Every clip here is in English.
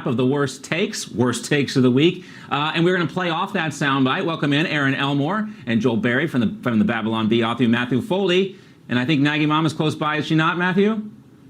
of the worst takes of the week, and we're going to play off that soundbite. Welcome in Erin Elmore and Joel Berry from the Babylon Bee, author Matthew Foldy, and I think Nagy Mama's close by, is she not, Matthew?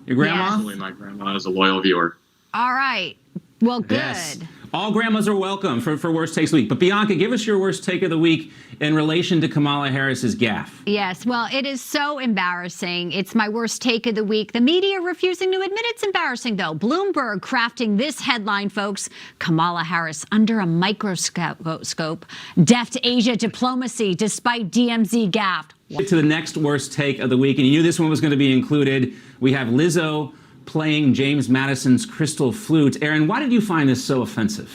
Your grandma? Yes. Absolutely, my grandma is a loyal viewer. All right. Well, good. Yes. All grandmas are welcome for worst takes of the week. But Bianca, give us your worst take of the week in relation to Kamala Harris's gaffe. Yes, well, it is so embarrassing. It's my worst take of the week. The media refusing to admit it's embarrassing, though. Bloomberg crafting this headline, folks. Kamala Harris under a microscope. Deft Asia diplomacy despite DMZ gaffe. To the next worst take of the week, and you knew this one was going to be included. We have Lizzo playing James Madison's crystal flute. Erin, why did you find this so offensive?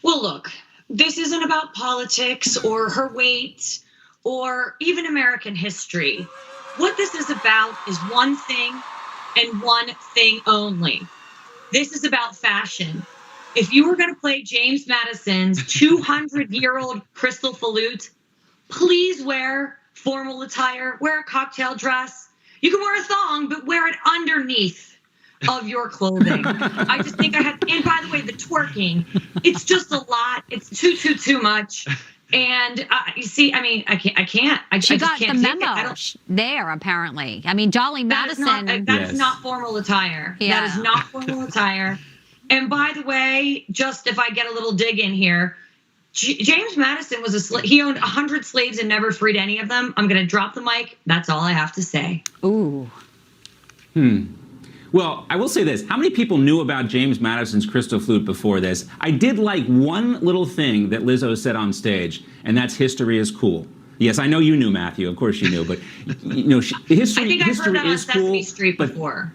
Well, look, this isn't about politics or her weight or even American history. What this is about is one thing and one thing only. This is about fashion. If you were going to play James Madison's 200-year-old crystal flute, please wear formal attire, wear a cocktail dress. You can wear a thong, but wear it underneath of your clothing. I just think and by the way, the twerking, it's just a lot. It's too much. And you see, I mean, I can't. She just got can't the take memo there, apparently. I mean, Dolly Madison. That is not formal attire. Yeah. That is not formal attire. And by the way, just if I get a little dig in here, James Madison was he owned 100 slaves and never freed any of them. I'm going to drop the mic. That's all I have to say. Ooh. Well, I will say this. How many people knew about James Madison's crystal flute before this? I did like one little thing that Lizzo said on stage, and that's history is cool. Yes, I know you knew, Matthew. Of course you knew, but you know, history, I think I've heard that on Sesame cool, Street before.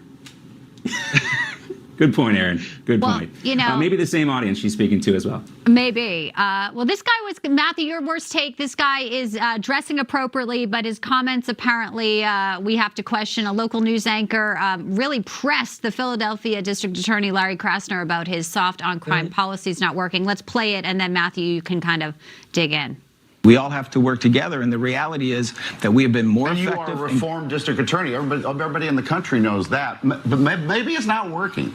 Good point, Erin. Good point. You know, maybe the same audience she's speaking to as well. Maybe. Well, this guy was, Matthew, your worst take. This guy is dressing appropriately, but his comments apparently we have to question. A local news anchor really pressed the Philadelphia District Attorney Larry Krasner about his soft on crime policies not working. Let's play it, and then Matthew, you can kind of dig in. We all have to work together, and the reality is that we have been more effective. You are a reformed district attorney. Everybody in the country knows that. But maybe it's not working.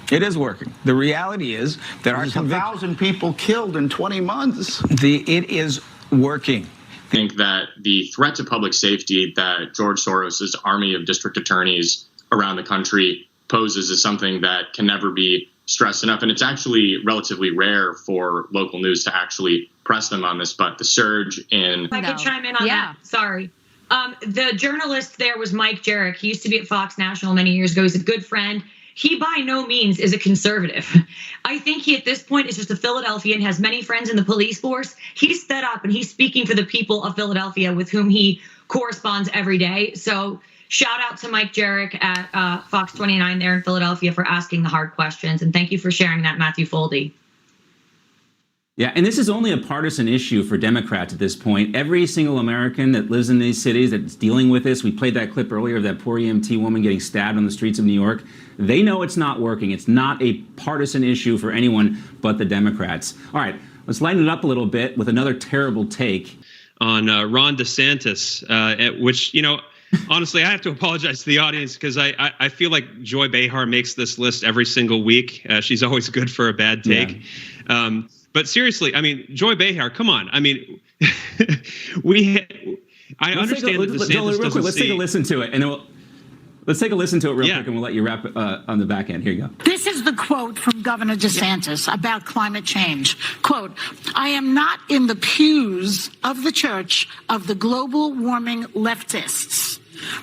It is working. The reality is that there's 1,000 people killed in 20 months. It is working. I think that the threat to public safety that George Soros's army of district attorneys around the country poses is something that can never be stressed enough. And it's actually relatively rare for local news to actually press them on this. But the surge in... I could chime in on that. Sorry. The journalist there was Mike Jarek. He used to be at Fox National many years ago. He's a good friend. He by no means is a conservative. I think he at this point is just a Philadelphian, has many friends in the police force. He's fed up and he's speaking for the people of Philadelphia with whom he corresponds every day. So shout out to Mike Jarek at Fox 29 there in Philadelphia for asking the hard questions. And thank you for sharing that, Matthew Foldy. Yeah, and this is only a partisan issue for Democrats at this point. Every single American that lives in these cities that's dealing with this, we played that clip earlier of that poor EMT woman getting stabbed on the streets of New York. They know it's not working. It's not a partisan issue for anyone but the Democrats. All right, let's lighten it up a little bit with another terrible take. On Ron DeSantis, which, you know, honestly, I have to apologize to the audience because I feel like Joy Behar makes this list every single week. She's always good for a bad take. Yeah. But seriously, I mean, Joy Behar, come on. I mean, I understand that DeSantis doesn't Let's take a listen to it, and then let's take a listen to it real quick, and we'll let you wrap on the back end. Here you go. This is the quote from Governor DeSantis about climate change. Quote, "I am not in the pews of the church of the global warming leftists."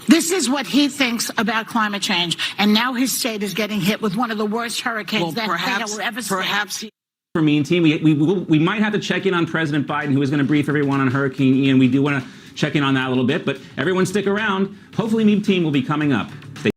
This is what he thinks about climate change, and now his state is getting hit with one of the worst hurricanes that they will ever see. For Mean Team, we might have to check in on President Biden, who is going to brief everyone on Hurricane Ian. We do want to check in on that a little bit, but everyone stick around. Hopefully Mean Team will be coming up.